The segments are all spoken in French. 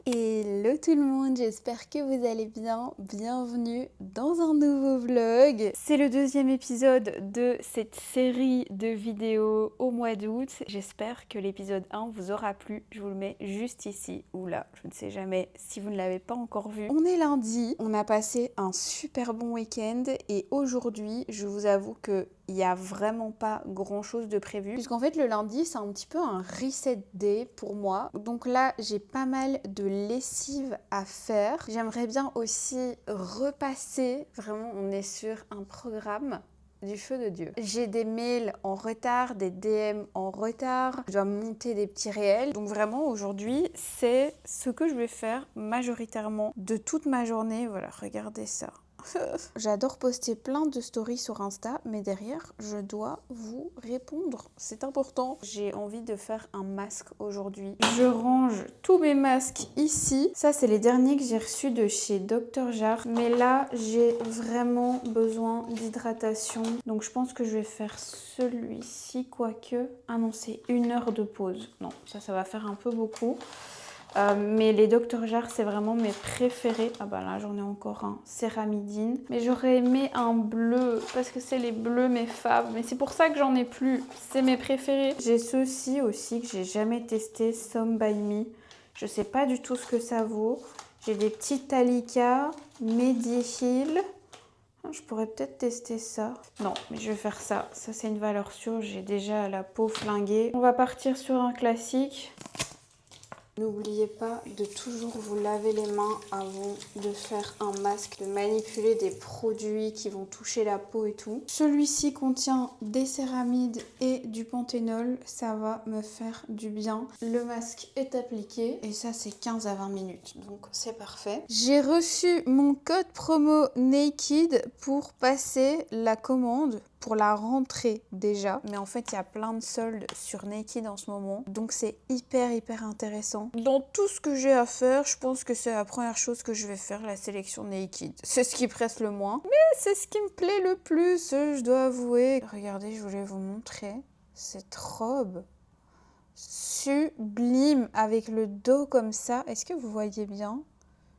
Hello tout le monde, j'espère que vous allez bien. Bienvenue dans un nouveau vlog. C'est le deuxième épisode de cette série de vidéos au mois d'août. J'espère que l'épisode 1 vous aura plu. Je vous le mets juste ici ou là, je ne sais jamais si vous ne l'avez pas encore vu. On est lundi, on a passé un super bon week-end et aujourd'hui, je vous avoue que il n'y a vraiment pas grand chose de prévu. Puisqu'en fait, le lundi, c'est un petit peu un reset day pour moi. Donc là, j'ai pas mal de lessive à faire. J'aimerais bien aussi repasser. Vraiment, on est sur un programme du feu de Dieu. J'ai des mails en retard, des DM en retard. Je dois monter des petits réels. Donc vraiment, aujourd'hui, c'est ce que je vais faire majoritairement de toute ma journée. Voilà, regardez ça. J'adore poster plein de stories sur Insta, mais derrière, je dois vous répondre. C'est important. J'ai envie de faire un masque aujourd'hui. Je range tous mes masques ici. Ça, c'est les derniers que j'ai reçus de chez Dr. Jart. Mais là, j'ai vraiment besoin d'hydratation. Donc, je pense que je vais faire celui-ci, quoique... Ah non, c'est 1 heure de pause. Non, ça va faire un peu beaucoup. Mais les Dr. Jart, c'est vraiment mes préférés. Ah bah là, j'en ai encore un céramidine. Mais j'aurais aimé un bleu, parce que c'est les bleus mes faves. Mais c'est pour ça que j'en ai plus. C'est mes préférés. J'ai ceux-ci aussi que j'ai jamais testé, Some by Me. Je sais pas du tout ce que ça vaut. J'ai des petits Talika, Mediheal. Je pourrais peut-être tester ça. Non, mais je vais faire ça. Ça, c'est une valeur sûre. J'ai déjà la peau flinguée. On va partir sur un classique. N'oubliez pas de toujours vous laver les mains avant de faire un masque, de manipuler des produits qui vont toucher la peau et tout. Celui-ci contient des céramides et du panthénol, ça va me faire du bien. Le masque est appliqué et ça c'est 15 à 20 minutes, donc c'est parfait. J'ai reçu mon code promo Naked pour passer la commande. Pour la rentrée déjà, mais en fait il y a plein de soldes sur Naked en ce moment, donc c'est hyper intéressant. Dans tout ce que j'ai à faire, je pense que c'est la première chose que je vais faire, la sélection Naked. C'est ce qui presse le moins, mais c'est ce qui me plaît le plus, je dois avouer. Regardez, je voulais vous montrer cette robe sublime avec le dos comme ça. Est-ce que vous voyez bien ?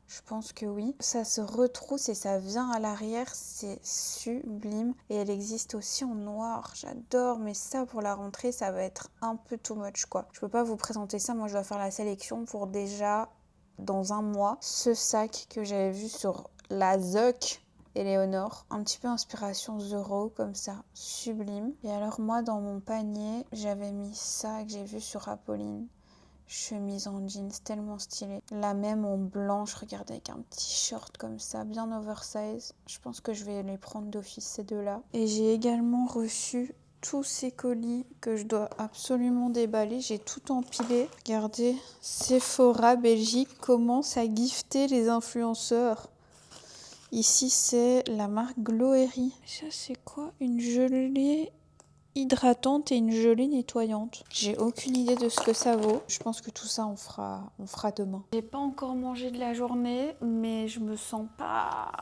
Je pense que oui. Ça se retrousse et ça vient à l'arrière, c'est sublime. Et elle existe aussi en noir, j'adore. Mais ça, pour la rentrée, ça va être un peu too much, quoi. Je peux pas vous présenter ça, moi je dois faire la sélection pour déjà, dans un mois, ce sac que j'avais vu sur la Zuck Eleonore. Un petit peu inspiration Zoro, comme ça, sublime. Et alors moi, dans mon panier, j'avais mis ça que j'ai vu sur Apolline. Chemise en jeans, tellement stylée. La même en blanche, regardez, avec un petit short comme ça, bien oversize. Je pense que je vais les prendre d'office, ces deux-là. Et j'ai également reçu tous ces colis que je dois absolument déballer. J'ai tout empilé. Regardez, Sephora Belgique commence à gifter les influenceurs. Ici, c'est la marque Gloery. Ça, c'est quoi? Une gelée hydratante et une gelée nettoyante. J'ai aucune idée de ce que ça vaut. Je pense que tout ça on fera demain. J'ai pas encore mangé de la journée, mais je me sens pas...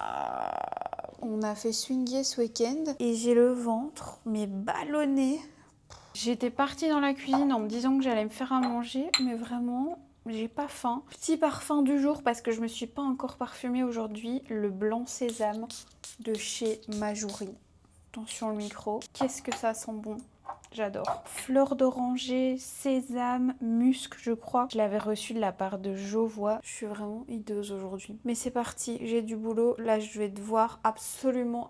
On a fait swinguer ce week-end et j'ai le ventre mais ballonné. J'étais partie dans la cuisine en me disant que j'allais me faire à manger, mais vraiment... J'ai pas faim. Petit parfum du jour parce que je me suis pas encore parfumée aujourd'hui. Le blanc sésame de chez Majouri. Attention le micro. Qu'est-ce que ça sent bon. J'adore. Fleur d'oranger, sésame, musc, je crois. Je l'avais reçu de la part de Jovois. Je suis vraiment hideuse aujourd'hui. Mais c'est parti, j'ai du boulot. Là, je vais devoir absolument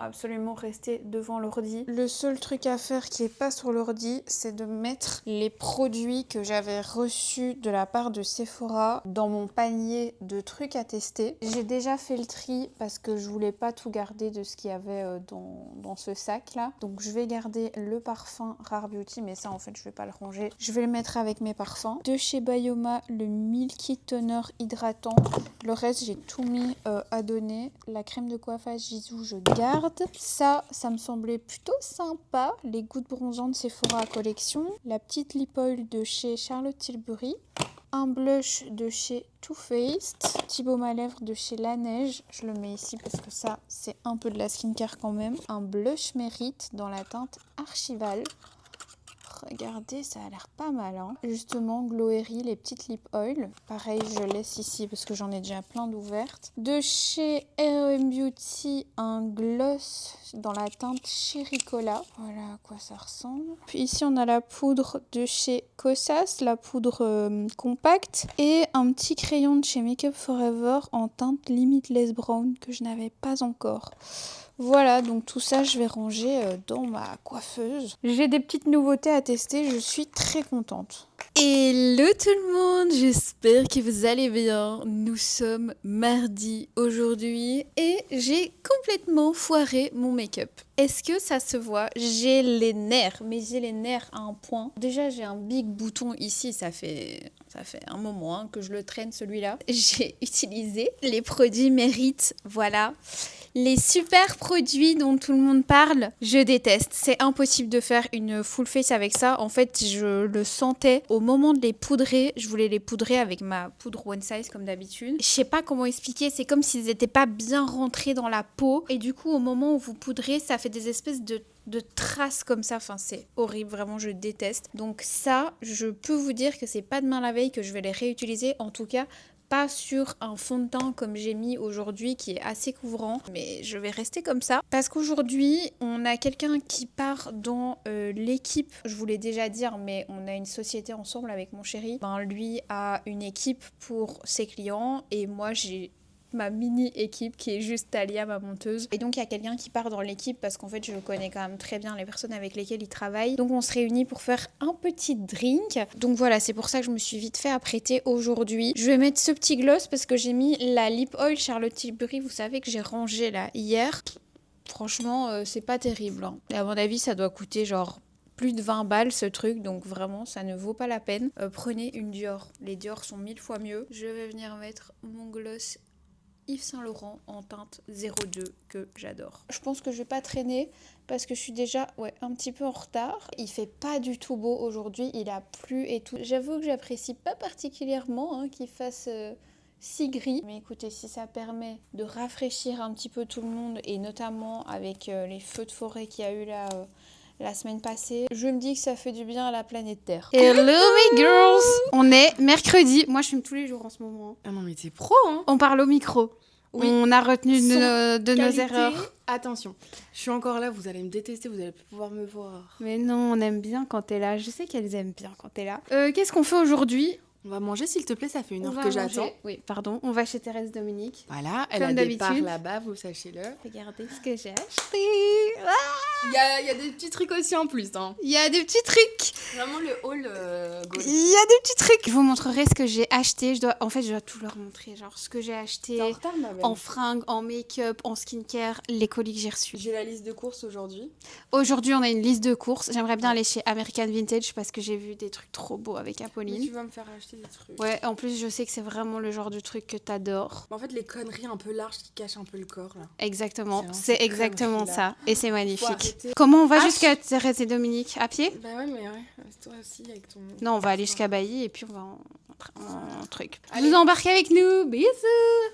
rester devant l'ordi. Le seul truc à faire qui est pas sur l'ordi, c'est de mettre les produits que j'avais reçus de la part de Sephora dans mon panier de trucs à tester. J'ai déjà fait le tri parce que je voulais pas tout garder de ce qu'il y avait dans ce sac là. Donc je vais garder le parfum Rare Beauty, mais ça en fait je vais pas le ranger. Je vais le mettre avec mes parfums. De chez Bayoma, le Milky Toner hydratant. Le reste j'ai tout mis à donner. La crème de coiffage Jisoo je garde. Ça me semblait plutôt sympa. Les gouttes bronzantes de Sephora collection. La petite lip oil de chez Charlotte Tilbury. Un blush de chez Too Faced, petit baume à lèvres de chez La Neige, je le mets ici parce que ça c'est un peu de la skincare quand même. Un blush mérite dans la teinte Archival. regardez, ça a l'air pas mal. Hein. Justement, Glowery, les petites lip oil. Pareil, je laisse ici parce que j'en ai déjà plein d'ouvertes. De chez RM Beauty, un gloss dans la teinte Cherry Cola. Voilà à quoi ça ressemble. Puis ici, on a la poudre de chez Kosas, la poudre compacte. Et un petit crayon de chez Make Up Forever en teinte Limitless Brown que je n'avais pas encore. Voilà, donc tout ça, je vais ranger dans ma coiffeuse. J'ai des petites nouveautés à tester, je suis très contente. Hello tout le monde, j'espère que vous allez bien. Nous sommes mardi aujourd'hui et j'ai complètement foiré mon make-up. Est-ce que ça se voit? J'ai les nerfs, mais j'ai les nerfs à un point. Déjà, j'ai un big bouton ici, ça fait un moment que je le traîne celui-là. J'ai utilisé les produits Mérite, voilà. Les super produits dont tout le monde parle, je déteste. C'est impossible de faire une full face avec ça. En fait, je le sentais au moment de les poudrer. Je voulais les poudrer avec ma poudre One Size comme d'habitude. Je sais pas comment expliquer. C'est comme s'ils n'étaient pas bien rentrés dans la peau. Et du coup, au moment où vous poudrez, ça fait des espèces de traces comme ça. Enfin, c'est horrible. Vraiment, je déteste. Donc ça, je peux vous dire que c'est pas demain la veille que je vais les réutiliser. En tout cas, pas sur un fond de teint comme j'ai mis aujourd'hui qui est assez couvrant, mais je vais rester comme ça parce qu'aujourd'hui on a quelqu'un qui part dans l'équipe, je vous l'ai déjà dit, mais on a une société ensemble avec mon chéri. Lui a une équipe pour ses clients et moi j'ai ma mini équipe qui est juste Talia, ma monteuse. Et donc il y a quelqu'un qui part dans l'équipe parce qu'en fait je connais quand même très bien les personnes avec lesquelles il travaille. Donc on se réunit pour faire un petit drink. Donc voilà, c'est pour ça que je me suis vite fait apprêter aujourd'hui. Je vais mettre ce petit gloss parce que j'ai mis la lip oil Charlotte Tilbury, vous savez que j'ai rangé là hier. Franchement, c'est pas terrible. Hein. Et à mon avis, ça doit coûter genre plus de 20 balles ce truc, donc vraiment ça ne vaut pas la peine. Prenez une Dior. Les Dior sont 1000 fois mieux. Je vais venir mettre mon gloss Yves Saint Laurent en teinte 02 que j'adore. Je pense que je vais pas traîner parce que je suis déjà un petit peu en retard. Il fait pas du tout beau aujourd'hui, il a plu et tout. J'avoue que j'apprécie pas particulièrement qu'il fasse si gris. Mais écoutez, si ça permet de rafraîchir un petit peu tout le monde et notamment avec les feux de forêt qu'il y a eu là la semaine passée, je me dis que ça fait du bien à la planète Terre. Hello mes girls! On est mercredi. Moi je filme tous les jours en ce moment. Ah non mais t'es pro hein! On parle au micro. Oui. On a retenu de nos erreurs. Attention, je suis encore là, vous allez me détester, vous allez plus pouvoir me voir. Mais non, on aime bien quand t'es là. Je sais qu'elles aiment bien quand t'es là. Qu'est-ce qu'on fait aujourd'hui? On va manger s'il te plaît, ça fait une heure que j'attends. Oui, pardon. On va chez Thérèse Dominique. Voilà, elle a des parts là-bas, vous sachez-le. Regardez ce que j'ai acheté. Il y a des petits trucs aussi en plus. Hein. Il y a des petits trucs. Vraiment le haul gold. Il y a des petits trucs. Je vous montrerai ce que j'ai acheté. Je dois tout leur montrer. Genre ce que j'ai acheté. T'es en retard, ma belle. En fringues, en make-up, en skincare, les colis que j'ai reçus. J'ai la liste de courses aujourd'hui. Aujourd'hui, on a une liste de courses. J'aimerais bien aller chez American Vintage parce que j'ai vu des trucs trop beaux avec Apolline. Mais tu vas me faire acheter des trucs. Ouais, en plus, je sais que c'est vraiment le genre de truc que t'adores. En fait, les conneries un peu larges qui cachent un peu le corps, là. Exactement, c'est exactement ça. Et c'est magnifique. Arrêter. Comment on va jusqu'à Thérèse et Dominique? À pied? Bah ouais, mais ouais, toi aussi avec ton... Non, on va aller jusqu'à Bailly et puis on va en truc. Allez. Vous embarquez avec nous, bisous!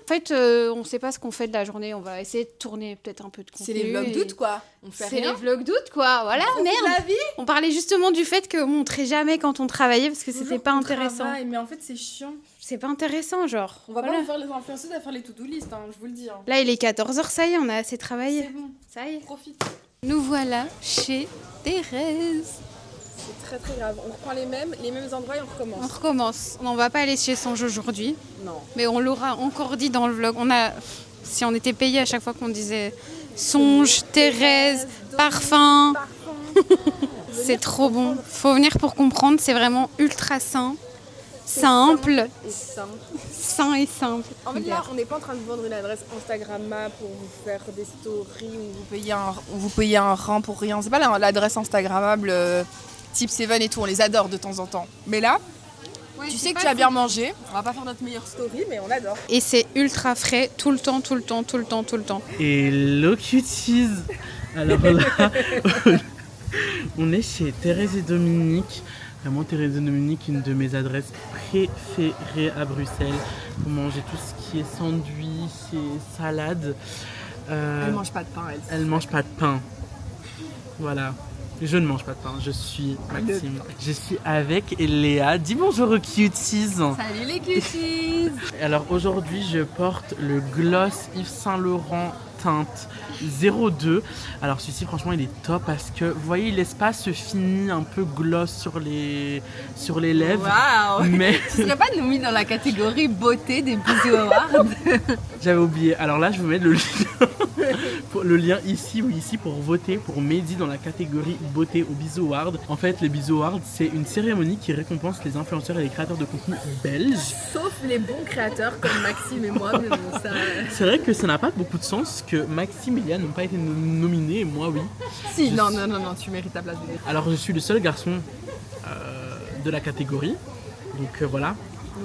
En fait, on sait pas ce qu'on fait de la journée, on va essayer de tourner peut-être un peu de contenu. C'est les vlogs d'août, quoi. On fait rien. C'est les vlogs d'août, quoi. Voilà, merde! La vie. On parlait justement du fait qu'on montrait jamais quand on travaillait parce que c'était pas intéressant. Travaille, mais en fait, c'est chiant. C'est pas intéressant, genre. On va pas faire les influenceuses à faire les to-do list, hein, je vous le dis. Hein. Là, il est 14h, ça y est, on a assez travaillé. C'est bon. Ça y est. Profite. Nous voilà chez Thérèse. C'est très très grave. On reprend les mêmes endroits et on recommence. On recommence. On va pas aller chez Songe aujourd'hui. Non. Mais on l'aura encore dit dans le vlog. Si on était payé à chaque fois qu'on disait Songe, Thérèse, parfum. C'est trop bon. Faut venir pour comprendre. C'est vraiment ultra sain. Simple. Sain et simple. En fait, là, on n'est pas en train de vendre une adresse Instagramma pour vous faire des stories ou vous payer un rang pour rien. C'est pas l'adresse Instagrammable type Seven et tout. On les adore de temps en temps. Mais là, tu sais que tu as bien mangé. On va pas faire notre meilleure story, mais on adore. Et c'est ultra frais tout le temps. Hello cuties. Alors là, on est chez Thérèse et Dominique. Vraiment, Thérèse et Dominique, une de mes adresses préférées à Bruxelles pour manger tout ce qui est sandwich et salade. Elle mange pas de pain, elle mange pas de pain. Voilà. Je ne mange pas de pain, je suis Maxime. Je suis avec Léa. Dis bonjour aux cuties. Salut les cuties. Alors aujourd'hui, je porte le gloss Yves Saint Laurent teinte 02. Alors celui-ci franchement il est top parce que vous voyez l'espace se finit un peu gloss sur les lèvres. Waouh. Mais Tu serais pas nous mis dans la catégorie beauté des Bisous Awards? j'avais oublié. Alors là je vais mettre le lien ici ou ici pour voter pour Mehdi dans la catégorie beauté au Bisous Awards. En fait les Bisous Awards c'est une cérémonie qui récompense les influenceurs et les créateurs de contenu belges. Sauf les bons créateurs comme Maxime et moi, mais bon ça... C'est vrai que ça n'a pas beaucoup de sens que Maxime et Léa n'ont pas été nominés et moi oui. Si, non, tu mérites ta place. Alors je suis le seul garçon de la catégorie, donc voilà,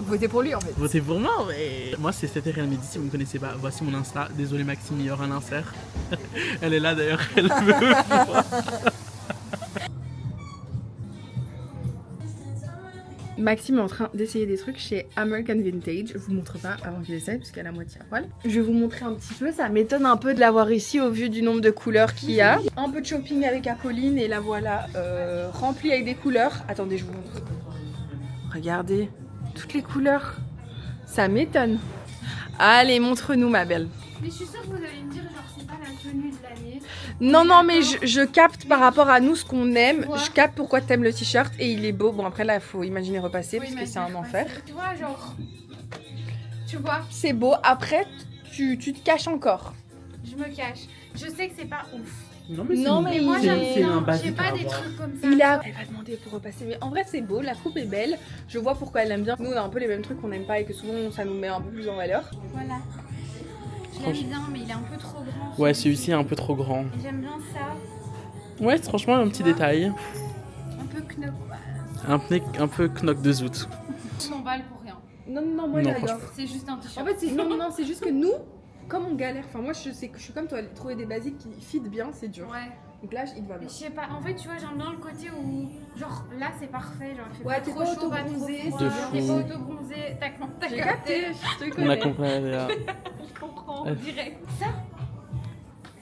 Votez pour lui en fait. votez pour moi. Et moi c'est Real Mehdi, si vous ne me connaissez pas, voici mon Insta. Désolé Maxime, il y aura un insert. Elle est là d'ailleurs, elle me voit. Maxime est en train d'essayer des trucs chez American Vintage. Je vous montre pas avant qu'il essaye parce qu'elle a moitié à poil. Je vais vous montrer un petit peu. Ça m'étonne un peu de l'avoir ici au vu du nombre de couleurs qu'il y a. Un peu de shopping avec Apolline et la voilà remplie avec des couleurs. Attendez, je vous montre. Regardez toutes les couleurs. Ça m'étonne. Allez, montre-nous ma belle. Mais je suis sûre que vous allez me dire, genre, c'est pas la tenue de l'année. Non, mais je capte par rapport à nous ce qu'on aime. Tu vois. Je capte pourquoi t'aimes le t-shirt et il est beau. Bon, après là, il faut imaginer repasser parce que c'est un enfer. Tu vois, genre. Tu vois, C'est beau. Après, tu te caches encore. je me cache. Je sais que c'est pas ouf. Non Non, mais moi, c'est j'aime c'est bien. un J'ai basique pas à des avoir. trucs comme ça. Elle va demander pour repasser. Mais en vrai, c'est beau. La coupe est belle. Je vois pourquoi elle aime bien. Nous, on a un peu les mêmes trucs qu'on n'aime pas et que souvent, ça nous met un peu plus en valeur. Voilà. Je l'aime bien, mais il est un peu trop grand. Ouais, celui-ci est un peu trop grand. Et j'aime bien ça. Ouais, c'est franchement un petit détail. Un peu knock. Un peu knock de zout. 100 balles pour rien. Non, moi, Non, j'adore. franchement. C'est juste un t-shirt. En fait, c'est juste que nous, comme on galère, enfin, moi, je sais que je suis comme toi, trouver des basiques qui fit bien, c'est dur. Ouais. Donc là, il te va Mais bien. je sais pas, en fait, tu vois, j'aime bien le côté où, genre, là, c'est parfait, genre, il fait Ouais, pas t'es trop pas chaud, pas trop auto-bronzé, froid, de t'es fou. pas auto-bronzé, t'as J'ai capté, capté, je te On connais. a compris, Léa. je comprends, direct. Ça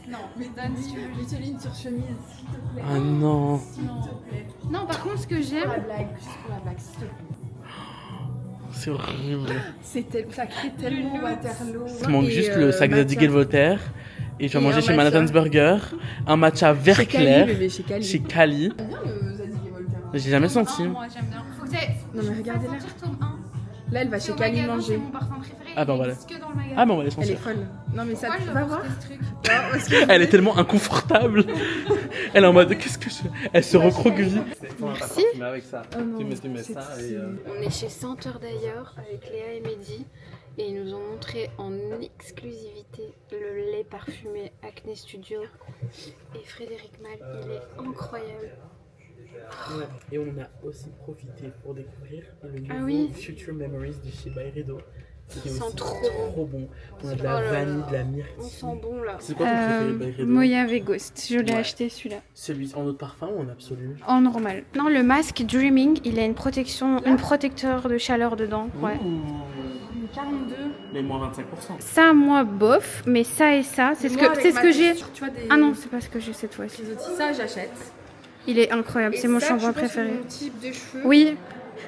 Non, mais donne si tu veux. Michelin sur chemise, s'il te plaît. Ah non. S'il te plaît. Non, par contre, ce que Pour j'aime, la blague, juste pour la blague, s'il te plaît. C'est horrible. Ça crée tellement Waterloo. Il manque juste le sac Zadig Voltaire. Et tu vas Et manger un chez matcha. Manhattan's Burger. Un matcha vert Chez Cali, clair. bébé, chez Cali. Chez Cali. J'aime bien le Zadig et Voltaire. J'ai jamais senti. Ah, moi, j'aime bien. Faut que t'aies. Non, mais regardez-là. Tome 1. Là, elle va C'est chez au Cali magasin, manger. c'est mon parfum préféré. Ah, bah, il voilà. existe que dans le magasin. Ah, bon, on va les Elle est sentir. folle. Non, mais ça, Pourquoi tu je vas dois voir. porter ce truc Parce que- Elle est tellement inconfortable. Elle est en mode qu'est-ce que je fais. Elle se recroqueville. Merci. avec ça. Oh non, tu mets c'est ça stylé. On est chez Senteur d'ailleurs avec Léa et Mehdi et ils nous ont montré en exclusivité le lait parfumé Acne Studio et Frédéric Malle, il est incroyable. Et on en a aussi profité pour découvrir le nouveau Ah oui. Future Memories de chez Byredo. Qui est sent aussi trop bon. On a de Oh la là vanille, là. de la On myrtille. sent bon là. C'est quoi ton préféré de Byredo? Mojave Ghost, je l'ai Ouais. acheté celui-là. Celui en eau de parfum ou en absolu? En normal. Non, le masque Dreaming, il a une protection, un protecteur de chaleur dedans. Ouais. Une 42. Mais moins 25%. Ça, moi, bof, mais ça et ça, c'est ce que j'ai. Tu vois, des... Ah non, c'est pas ce que j'ai cette fois-ci. Les outils, ça, j'achète. Il est incroyable, Et c'est mon ça, shampoing je pense que préféré. c'est mon type de cheveux. Oui,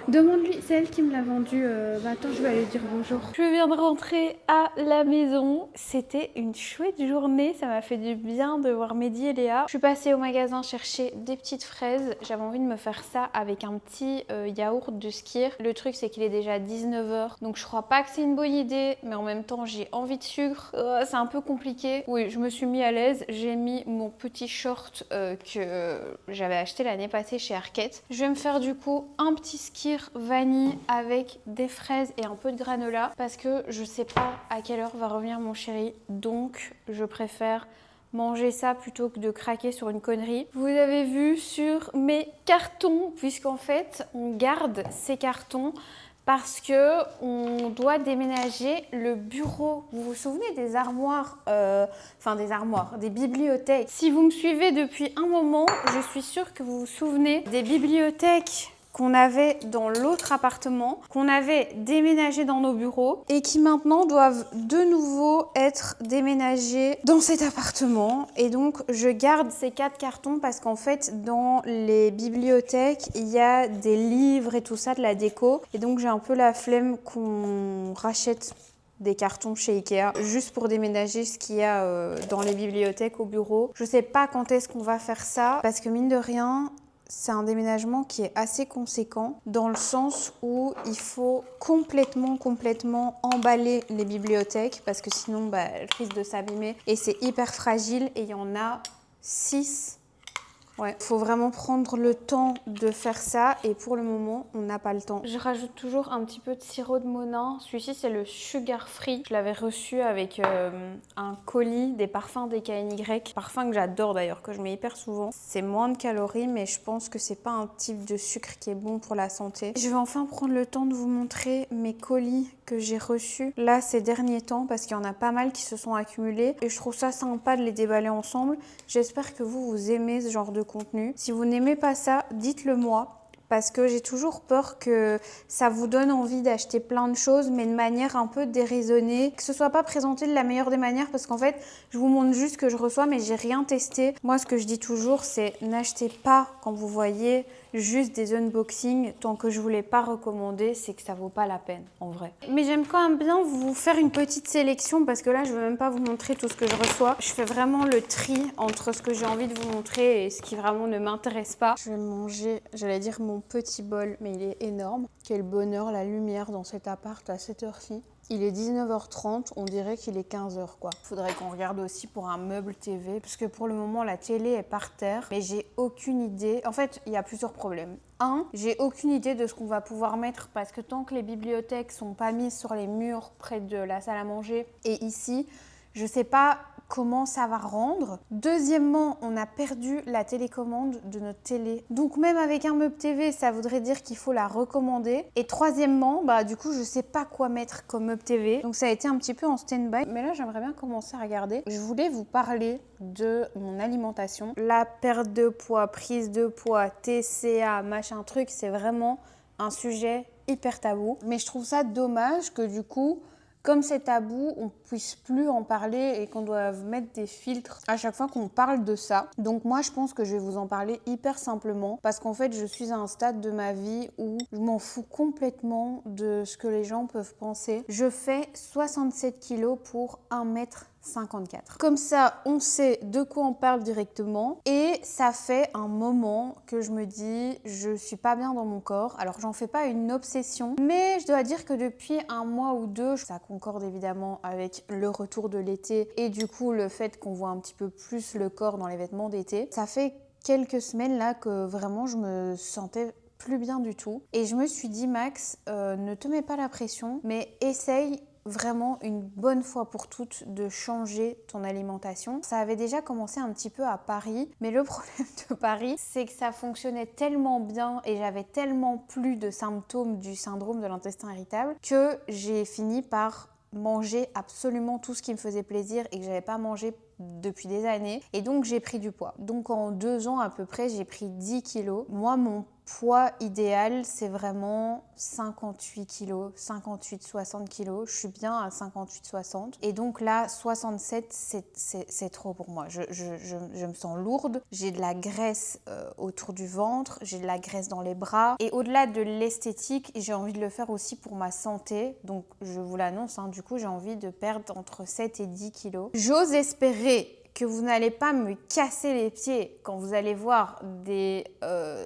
demande-lui, c'est elle qui me l'a vendu. Bah attends, je vais aller dire bonjour. Je viens de rentrer à la maison. C'était une chouette journée, ça m'a fait du bien de voir Mehdi et Léa. Je suis passée au magasin chercher des petites fraises. J'avais envie de me faire ça avec un petit yaourt de Skyr. Le truc, c'est qu'il est déjà 19h, donc je crois pas que c'est une bonne idée, mais en même temps, j'ai envie de sucre. C'est un peu compliqué. Oui, je me suis mis à l'aise. J'ai mis mon petit short que j'avais acheté l'année passée chez Arket. Je vais me faire du coup un petit Skyr vanille avec des fraises et un peu de granola parce que je sais pas à quelle heure va revenir mon chéri, donc je préfère manger ça plutôt que de craquer sur une connerie. Vous avez vu sur mes cartons, puisqu'en fait on garde ces cartons parce que on doit déménager le bureau. Vous vous souvenez des armoires, des bibliothèques. Si vous me suivez depuis un moment, je suis sûre que vous vous souvenez des bibliothèques qu'on avait dans l'autre appartement, qu'on avait déménagé dans nos bureaux et qui maintenant doivent de nouveau être déménagés dans cet appartement. Et donc je garde ces 4 cartons parce qu'en fait dans les bibliothèques il y a des livres et tout ça, de la déco. Et donc j'ai un peu la flemme qu'on rachète des cartons chez Ikea juste pour déménager ce qu'il y a dans les bibliothèques au bureau. Je sais pas quand est-ce qu'on va faire ça parce que mine de rien, c'est un déménagement qui est assez conséquent dans le sens où il faut complètement emballer les bibliothèques parce que sinon elles risquent de s'abîmer et c'est hyper fragile et il y en a 6. Ouais, faut vraiment prendre le temps de faire ça et pour le moment, on n'a pas le temps. Je rajoute toujours un petit peu de sirop de Monin. Celui-ci, c'est le Sugar Free. Je l'avais reçu avec un colis des parfums des KNY. Parfum que j'adore d'ailleurs, que je mets hyper souvent. C'est moins de calories, mais je pense que c'est pas un type de sucre qui est bon pour la santé. Je vais enfin prendre le temps de vous montrer mes colis que j'ai reçus là ces derniers temps parce qu'il y en a pas mal qui se sont accumulés et je trouve ça sympa de les déballer ensemble. J'espère que vous aimez ce genre de contenu. Si vous n'aimez pas ça, dites-le moi parce que j'ai toujours peur que ça vous donne envie d'acheter plein de choses mais de manière un peu déraisonnée, que ce soit pas présenté de la meilleure des manières parce qu'en fait je vous montre juste ce que je reçois mais j'ai rien testé. Moi ce que je dis toujours c'est n'achetez pas quand vous voyez juste des unboxings, tant que je vous l'ai pas recommandé, c'est que ça vaut pas la peine en vrai. Mais j'aime quand même bien vous faire une petite sélection parce que là je veux même pas vous montrer tout ce que je reçois. Je fais vraiment le tri entre ce que j'ai envie de vous montrer et ce qui vraiment ne m'intéresse pas. Je vais manger, j'allais dire mon petit bol, mais il est énorme. Quel bonheur, la lumière dans cet appart à cette heure-ci. Il est 19h30, on dirait qu'il est 15h quoi. Faudrait qu'on regarde aussi pour un meuble TV, parce que pour le moment la télé est par terre, mais j'ai aucune idée. En fait, il y a plusieurs problèmes. J'ai aucune idée de ce qu'on va pouvoir mettre, parce que tant que les bibliothèques sont pas mises sur les murs près de la salle à manger, et ici, je sais pas comment ça va rendre. Deuxièmement, on a perdu la télécommande de notre télé. Donc même avec un meuble TV, ça voudrait dire qu'il faut la recommander. Et troisièmement, du coup, je sais pas quoi mettre comme meuble TV. Donc ça a été un petit peu en stand-by. Mais là, j'aimerais bien commencer à regarder. Je voulais vous parler de mon alimentation. La perte de poids, prise de poids, TCA, machin truc, c'est vraiment un sujet hyper tabou. Mais je trouve ça dommage que du coup, comme c'est tabou, on puisse plus en parler et qu'on doive mettre des filtres à chaque fois qu'on parle de ça. Donc moi, je pense que je vais vous en parler hyper simplement parce qu'en fait, je suis à un stade de ma vie où je m'en fous complètement de ce que les gens peuvent penser. Je fais 67 kilos pour 1m54. Comme ça, on sait de quoi on parle directement et ça fait un moment que je me dis je suis pas bien dans mon corps. Alors j'en fais pas une obsession, mais je dois dire que depuis un mois ou deux, ça concorde évidemment avec le retour de l'été et du coup le fait qu'on voit un petit peu plus le corps dans les vêtements d'été. Ça fait quelques semaines là que vraiment je me sentais plus bien du tout et je me suis dit Max, ne te mets pas la pression, mais essaye vraiment une bonne fois pour toutes de changer ton alimentation. Ça avait déjà commencé un petit peu à Paris, mais le problème de Paris, c'est que ça fonctionnait tellement bien et j'avais tellement plus de symptômes du syndrome de l'intestin irritable que j'ai fini par manger absolument tout ce qui me faisait plaisir et que j'avais pas mangé depuis des années et donc j'ai pris du poids. Donc en 2 ans à peu près, j'ai pris 10 kilos. Moi, mon poids idéal, c'est vraiment 58 kilos, 58-60 kilos. Je suis bien à 58-60. Et donc là, 67, c'est trop pour moi. Je me sens lourde. J'ai de la graisse autour du ventre. J'ai de la graisse dans les bras. Et au-delà de l'esthétique, j'ai envie de le faire aussi pour ma santé. Donc je vous l'annonce, du coup, j'ai envie de perdre entre 7 et 10 kilos. J'ose espérer que vous n'allez pas me casser les pieds quand vous allez voir des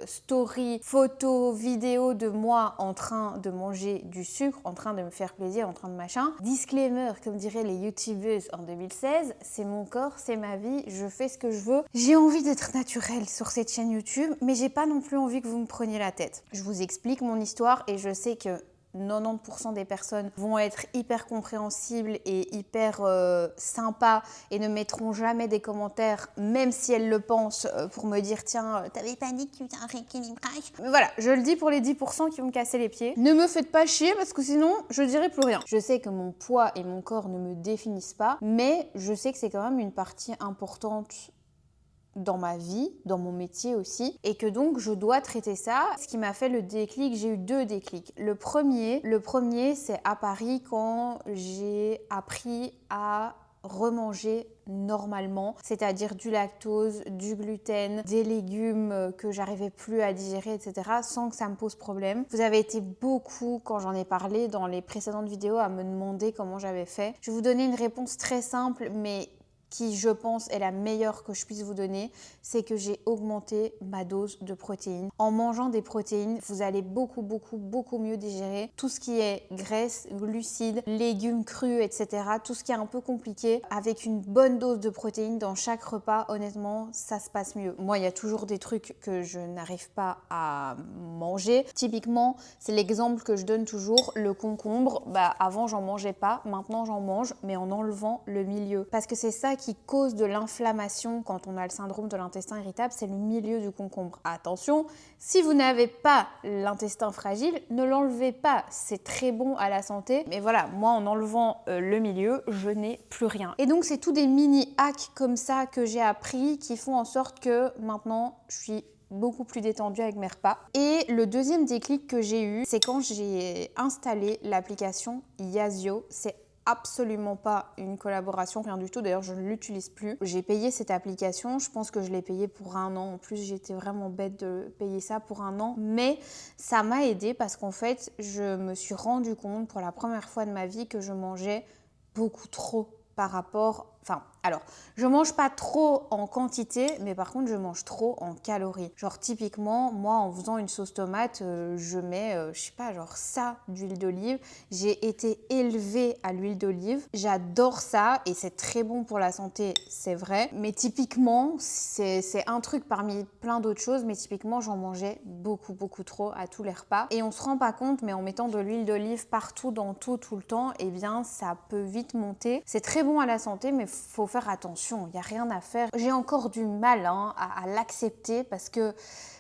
stories, photos, vidéos de moi en train de manger du sucre, en train de me faire plaisir, en train de machin. Disclaimer, comme diraient les youtubeuses en 2016, c'est mon corps, c'est ma vie, je fais ce que je veux. J'ai envie d'être naturelle sur cette chaîne YouTube, mais j'ai pas non plus envie que vous me preniez la tête. Je vous explique mon histoire et je sais que 90% des personnes vont être hyper compréhensibles et hyper sympas et ne mettront jamais des commentaires, même si elles le pensent, pour me dire tiens, t'avais pas dit que tu faisais un rééquilibrage. Mais voilà, je le dis pour les 10% qui vont me casser les pieds. Ne me faites pas chier parce que sinon, je dirai plus rien. Je sais que mon poids et mon corps ne me définissent pas, mais je sais que c'est quand même une partie importante dans ma vie, dans mon métier aussi, et que donc je dois traiter ça. Ce qui m'a fait le déclic, j'ai eu 2 déclics. Le premier, c'est à Paris quand j'ai appris à remanger normalement, c'est-à-dire du lactose, du gluten, des légumes que j'arrivais plus à digérer, etc., sans que ça me pose problème. Vous avez été beaucoup, quand j'en ai parlé dans les précédentes vidéos, à me demander comment j'avais fait. Je vais vous donner une réponse très simple, mais qui, je pense, est la meilleure que je puisse vous donner, c'est que j'ai augmenté ma dose de protéines. En mangeant des protéines, vous allez beaucoup mieux digérer tout ce qui est graisse, glucides, légumes crus, etc. Tout ce qui est un peu compliqué. Avec une bonne dose de protéines dans chaque repas, honnêtement, ça se passe mieux. Moi, il y a toujours des trucs que je n'arrive pas à manger. Typiquement, c'est l'exemple que je donne toujours, le concombre. Avant, j'en mangeais pas, maintenant j'en mange, mais en enlevant le milieu. Parce que c'est ça qui cause de l'inflammation quand on a le syndrome de l'intestin irritable, c'est le milieu du concombre. Attention, si vous n'avez pas l'intestin fragile, ne l'enlevez pas, c'est très bon à la santé. Mais voilà, moi en enlevant le milieu, je n'ai plus rien. Et donc c'est tous des mini hacks comme ça que j'ai appris qui font en sorte que maintenant je suis beaucoup plus détendue avec mes repas. Et le deuxième déclic que j'ai eu, c'est quand j'ai installé l'application Yazio. C'est absolument pas une collaboration, rien du tout. D'ailleurs, je ne l'utilise plus. J'ai payé cette application. Je pense que je l'ai payée pour 1 an. En plus, j'étais vraiment bête de payer ça pour 1 an. Mais ça m'a aidée parce qu'en fait, je me suis rendu compte pour la première fois de ma vie que je mangeais beaucoup trop par rapport... Alors, je mange pas trop en quantité, mais par contre, je mange trop en calories. Genre, typiquement, moi, en faisant une sauce tomate, je mets, je sais pas, genre ça d'huile d'olive. J'ai été élevée à l'huile d'olive. J'adore ça et c'est très bon pour la santé, c'est vrai. Mais typiquement, c'est un truc parmi plein d'autres choses, mais typiquement, j'en mangeais beaucoup trop à tous les repas. Et on se rend pas compte, mais en mettant de l'huile d'olive partout, dans tout le temps, eh bien, ça peut vite monter. C'est très bon à la santé, mais faut faire attention, il n'y a rien à faire. J'ai encore du mal à l'accepter parce que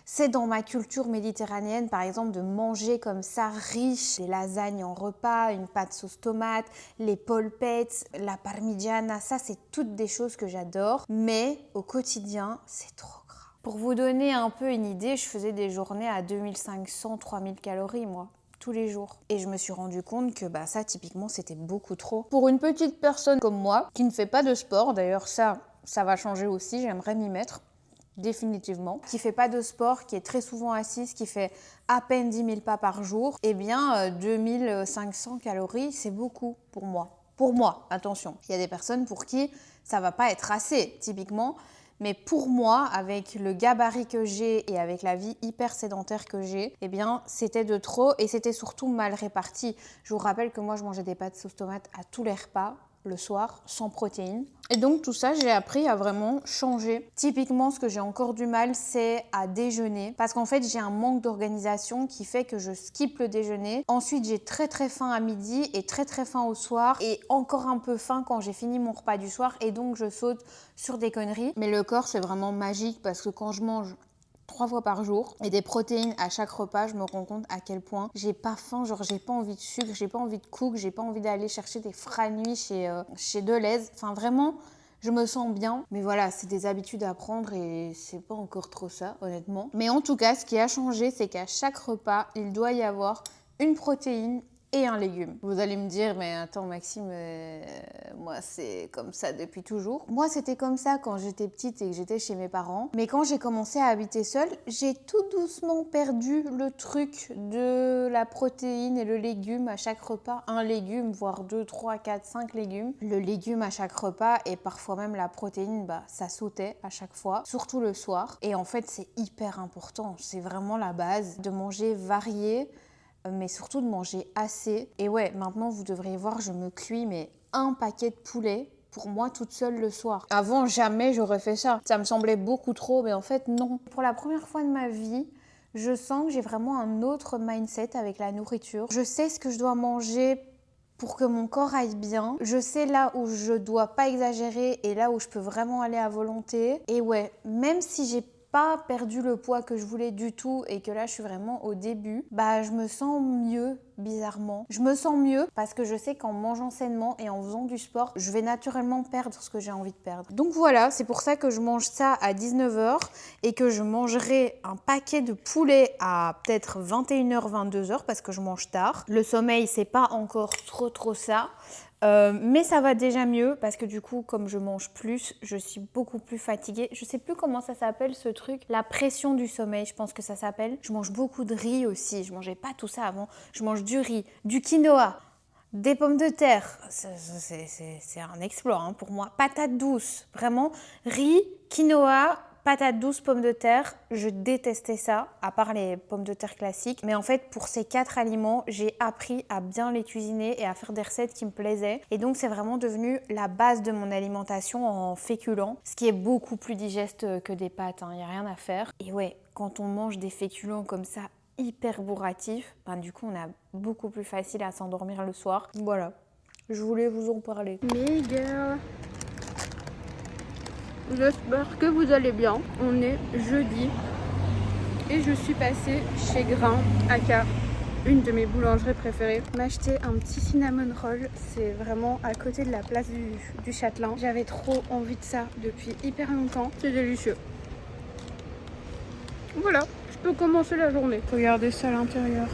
c'est dans ma culture méditerranéenne, par exemple, de manger comme ça, riche, des lasagnes en repas, une pâte sauce tomate, les polpettes, la parmigiana, ça c'est toutes des choses que j'adore, mais au quotidien, c'est trop gras. Pour vous donner un peu une idée, je faisais des journées à 2500-3000 calories, moi. Tous les jours. Et je me suis rendu compte que ça typiquement c'était beaucoup trop. Pour une petite personne comme moi, qui ne fait pas de sport, d'ailleurs ça va changer aussi, j'aimerais m'y mettre, définitivement, qui fait pas de sport, qui est très souvent assise, qui fait à peine 10 000 pas par jour, eh bien 2500 calories c'est beaucoup pour moi. Pour moi, attention, il y a des personnes pour qui ça va pas être assez, typiquement. Mais pour moi, avec le gabarit que j'ai et avec la vie hyper sédentaire que j'ai, eh bien, c'était de trop et c'était surtout mal réparti. Je vous rappelle que moi, je mangeais des pâtes sauce tomate à tous les repas, le soir, sans protéines. Et donc tout ça, j'ai appris à vraiment changer. Typiquement, ce que j'ai encore du mal, c'est à déjeuner. Parce qu'en fait, j'ai un manque d'organisation qui fait que je skippe le déjeuner. Ensuite, j'ai très faim à midi et très faim au soir. Et encore un peu faim quand j'ai fini mon repas du soir. Et donc, je saute sur des conneries. Mais le corps, c'est vraiment magique parce que quand je mange 3 fois par jour et des protéines à chaque repas, je me rends compte à quel point j'ai pas faim, genre j'ai pas envie de sucre, j'ai pas envie de cook, j'ai pas envie d'aller chercher des franuis chez Deleuze. Enfin vraiment, je me sens bien. Mais voilà, c'est des habitudes à prendre et c'est pas encore trop ça, honnêtement. Mais en tout cas, ce qui a changé, c'est qu'à chaque repas, il doit y avoir une protéine et un légume. Vous allez me dire, mais attends Maxime, moi c'est comme ça depuis toujours. Moi c'était comme ça quand j'étais petite et que j'étais chez mes parents. Mais quand j'ai commencé à habiter seule, j'ai tout doucement perdu le truc de la protéine et le légume à chaque repas. Un légume, voire 2, 3, 4, 5 légumes. Le légume à chaque repas et parfois même la protéine, ça sautait à chaque fois, surtout le soir. Et en fait c'est hyper important, c'est vraiment la base de manger varié, mais surtout de manger assez. Et ouais, maintenant vous devriez voir, je me cuis mais un paquet de poulet pour moi toute seule le soir. Avant, jamais j'aurais fait ça. Ça me semblait beaucoup trop, mais en fait non. Pour la première fois de ma vie, je sens que j'ai vraiment un autre mindset avec la nourriture. Je sais ce que je dois manger pour que mon corps aille bien. Je sais là où je dois pas exagérer et là où je peux vraiment aller à volonté. Et ouais, même si j'ai pas perdu le poids que je voulais du tout et que là je suis vraiment au début, bah je me sens mieux bizarrement. Je me sens mieux parce que je sais qu'en mangeant sainement et en faisant du sport, je vais naturellement perdre ce que j'ai envie de perdre. Donc voilà, c'est pour ça que je mange ça à 19h et que je mangerai un paquet de poulet à peut-être 21h, 22h parce que je mange tard. Le sommeil, c'est pas encore trop ça. Mais ça va déjà mieux parce que du coup, comme je mange plus, je suis beaucoup plus fatiguée. Je sais plus comment ça s'appelle ce truc, la pression du sommeil, je pense que ça s'appelle. Je mange beaucoup de riz aussi, je mangeais pas tout ça avant. Je mange du riz, du quinoa, des pommes de terre. C'est un exploit hein, pour moi. Patates douces, vraiment, riz, quinoa, patates douces, pommes de terre, je détestais ça, à part les pommes de terre classiques. Mais en fait, pour ces 4 aliments, j'ai appris à bien les cuisiner et à faire des recettes qui me plaisaient. Et donc, c'est vraiment devenu la base de mon alimentation en féculents, ce qui est beaucoup plus digeste que des pâtes, il n'y a rien à faire. Et ouais, quand on mange des féculents comme ça, hyper bourratifs, ben, du coup, on a beaucoup plus facile à s'endormir le soir. Voilà, je voulais vous en parler. Mes girls, j'espère que vous allez bien. On est jeudi et je suis passée chez Grain, aka une de mes boulangeries préférées, m'acheter un petit cinnamon roll. C'est vraiment à côté de la place du Châtelain. J'avais trop envie de ça depuis hyper longtemps. C'est délicieux. Voilà, je peux commencer la journée. Regardez ça à l'intérieur.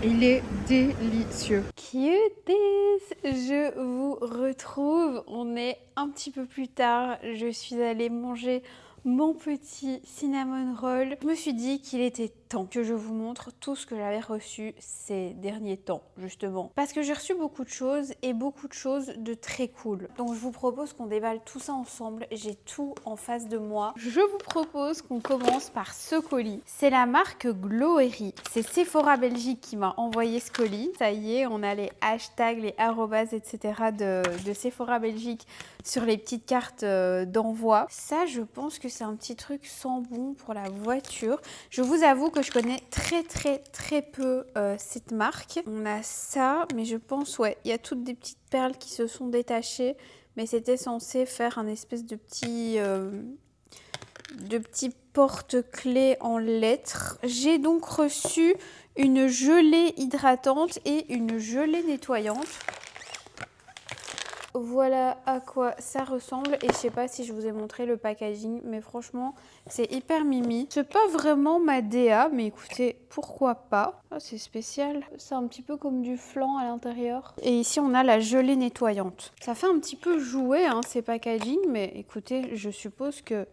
Il est délicieux. Cuties, je vous retrouve. On est un petit peu plus tard. Je suis allée manger mon petit cinnamon roll. Je me suis dit qu'il était temps que je vous montre tout ce que j'avais reçu ces derniers temps, justement. Parce que j'ai reçu beaucoup de choses et beaucoup de choses de très cool. Donc je vous propose qu'on déballe tout ça ensemble. J'ai tout en face de moi. Je vous propose qu'on commence par ce colis. C'est la marque Gloery. C'est Sephora Belgique qui m'a envoyé ce colis. Ça y est, on a les hashtags, les arrobas, etc. de Sephora Belgique sur les petites cartes d'envoi. Ça, je pense que c'est un petit truc sans bon pour la voiture. Je vous avoue que je connais très peu cette marque. On a ça, mais je pense, ouais, il y a toutes des petites perles qui se sont détachées, mais c'était censé faire un espèce de petit porte-clés en lettres. J'ai donc reçu une gelée hydratante et une gelée nettoyante. Voilà à quoi ça ressemble et je sais pas si je vous ai montré le packaging, mais franchement c'est hyper mimi. C'est pas vraiment ma DA, mais écoutez, pourquoi pas. Ah, c'est spécial, c'est un petit peu comme du flan à l'intérieur. Et ici on a la gelée nettoyante. Ça fait un petit peu jouer hein, ces packaging, mais écoutez, je suppose que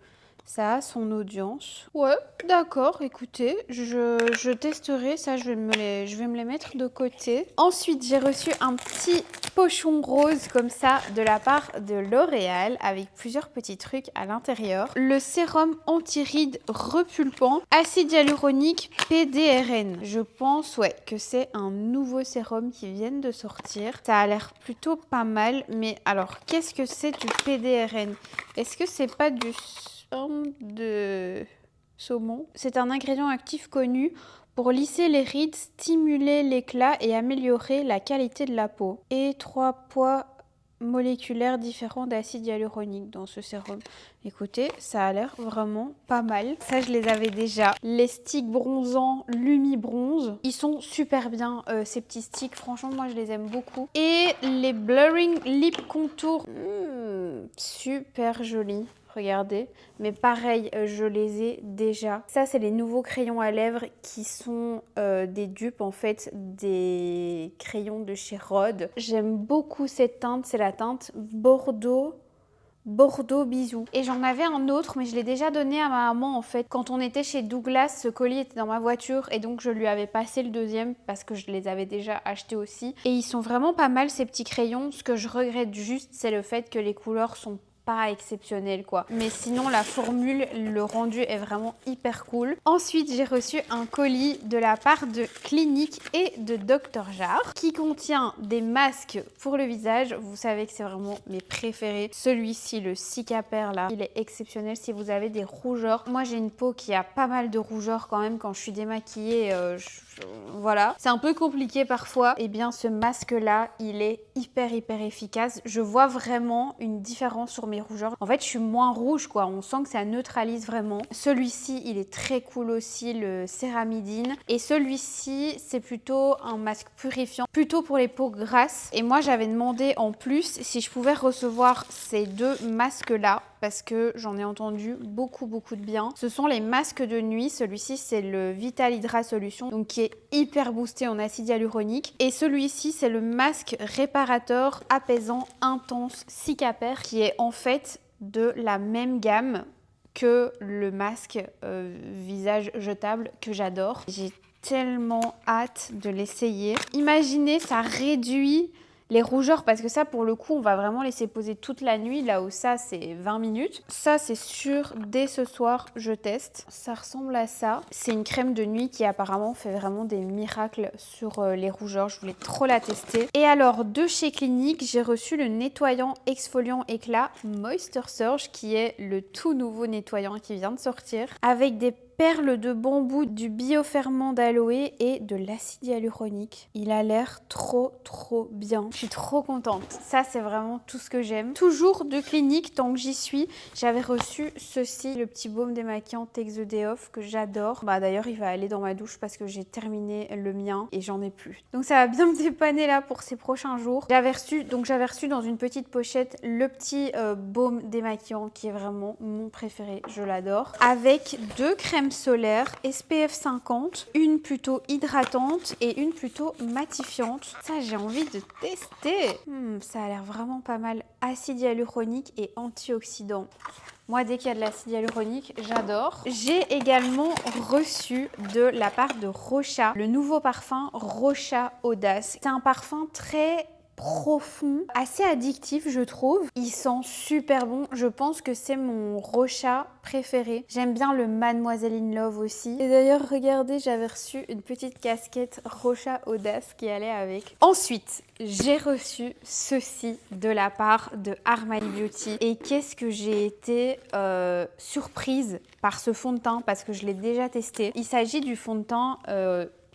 ça a son audience. Ouais, d'accord, écoutez, je testerai ça, je vais me les mettre de côté. Ensuite, j'ai reçu un petit pochon rose comme ça de la part de L'Oréal avec plusieurs petits trucs à l'intérieur. Le sérum anti-rides repulpant, acide hyaluronique PDRN. Je pense ouais, que c'est un nouveau sérum qui vient de sortir. Ça a l'air plutôt pas mal, mais alors, qu'est-ce que c'est du PDRN? Est-ce que c'est pas du de saumon? C'est un ingrédient actif connu pour lisser les rides, stimuler l'éclat et améliorer la qualité de la peau. Et 3 poids moléculaires différents d'acide hyaluronique dans ce sérum. Écoutez, ça a l'air vraiment pas mal. Ça, je les avais déjà. Les sticks bronzants Lumi Bronze. Ils sont super bien, ces petits sticks. Franchement, moi, je les aime beaucoup. Et les Blurring Lip Contour. Super jolis. Regardez, mais pareil, je les ai déjà. Ça, c'est les nouveaux crayons à lèvres qui sont des dupes, en fait, des crayons de chez Rhode. J'aime beaucoup cette teinte, c'est la teinte Bordeaux Bisou. Et j'en avais un autre, mais je l'ai déjà donné à ma maman, en fait. Quand on était chez Douglas, ce colis était dans ma voiture et donc je lui avais passé le deuxième parce que je les avais déjà achetés aussi. Et ils sont vraiment pas mal, ces petits crayons. Ce que je regrette juste, c'est le fait que les couleurs sont pas exceptionnel quoi. Mais sinon la formule, le rendu est vraiment hyper cool. Ensuite j'ai reçu un colis de la part de Clinique et de Dr Jart qui contient des masques pour le visage. Vous savez que c'est vraiment mes préférés. Celui-ci, le Cicapair là, il est exceptionnel si vous avez des rougeurs. Moi j'ai une peau qui a pas mal de rougeurs quand même quand je suis démaquillée. Voilà, c'est un peu compliqué parfois. Et bien ce masque là, il est hyper efficace. Je vois vraiment une différence sur mes mes rougeurs. En fait, je suis moins rouge quoi, on sent que ça neutralise vraiment. Celui-ci, il est très cool aussi, le Céramidine. Et celui-ci, c'est plutôt un masque purifiant, plutôt pour les peaux grasses. Et moi, j'avais demandé en plus si je pouvais recevoir ces deux masques-là, parce que j'en ai entendu beaucoup de bien. Ce sont les masques de nuit. Celui-ci, c'est le Vital Hydra Solution, donc qui est hyper boosté en acide hyaluronique. Et celui-ci, c'est le masque réparateur apaisant intense Cicapair, qui est en fait de la même gamme que le masque visage jetable que j'adore. J'ai tellement hâte de l'essayer. Imaginez, ça réduit les rougeurs, parce que ça, pour le coup, on va vraiment laisser poser toute la nuit, là où ça, c'est 20 minutes. Ça, c'est sûr, dès ce soir, je teste. Ça ressemble à ça. C'est une crème de nuit qui apparemment fait vraiment des miracles sur les rougeurs. Je voulais trop la tester. Et alors, de chez Clinique, j'ai reçu le nettoyant exfoliant éclat Moisture Surge, qui est le tout nouveau nettoyant qui vient de sortir, avec des perles de bambou, du bioferment d'aloe et de l'acide hyaluronique. Il a l'air trop bien. Je suis trop contente. Ça, c'est vraiment tout ce que j'aime. Toujours de Clinique, tant que j'y suis, j'avais reçu ceci, le petit baume démaquillant Take the Day Off que j'adore. Bah d'ailleurs, il va aller dans ma douche parce que j'ai terminé le mien et j'en ai plus. Donc ça va bien me dépanner là pour ces prochains jours. J'avais reçu dans une petite pochette le petit baume démaquillant qui est vraiment mon préféré. Je l'adore. Avec deux crèmes solaire SPF 50, une plutôt hydratante et une plutôt matifiante. Ça, j'ai envie de tester. Ça a l'air vraiment pas mal. Acide hyaluronique et antioxydant. Moi, dès qu'il y a de l'acide hyaluronique, j'adore. J'ai également reçu de la part de Rocha le nouveau parfum Rocha Audace. C'est un parfum très profond, assez addictif je trouve. Il sent super bon. Je pense que c'est mon Rocha préféré. J'aime bien le Mademoiselle in Love aussi. Et d'ailleurs, regardez, j'avais reçu une petite casquette Rocha Audace qui allait avec. Ensuite, j'ai reçu ceci de la part de Armani Beauty. Et qu'est-ce que j'ai été surprise par ce fond de teint parce que je l'ai déjà testé. Il s'agit du fond de teint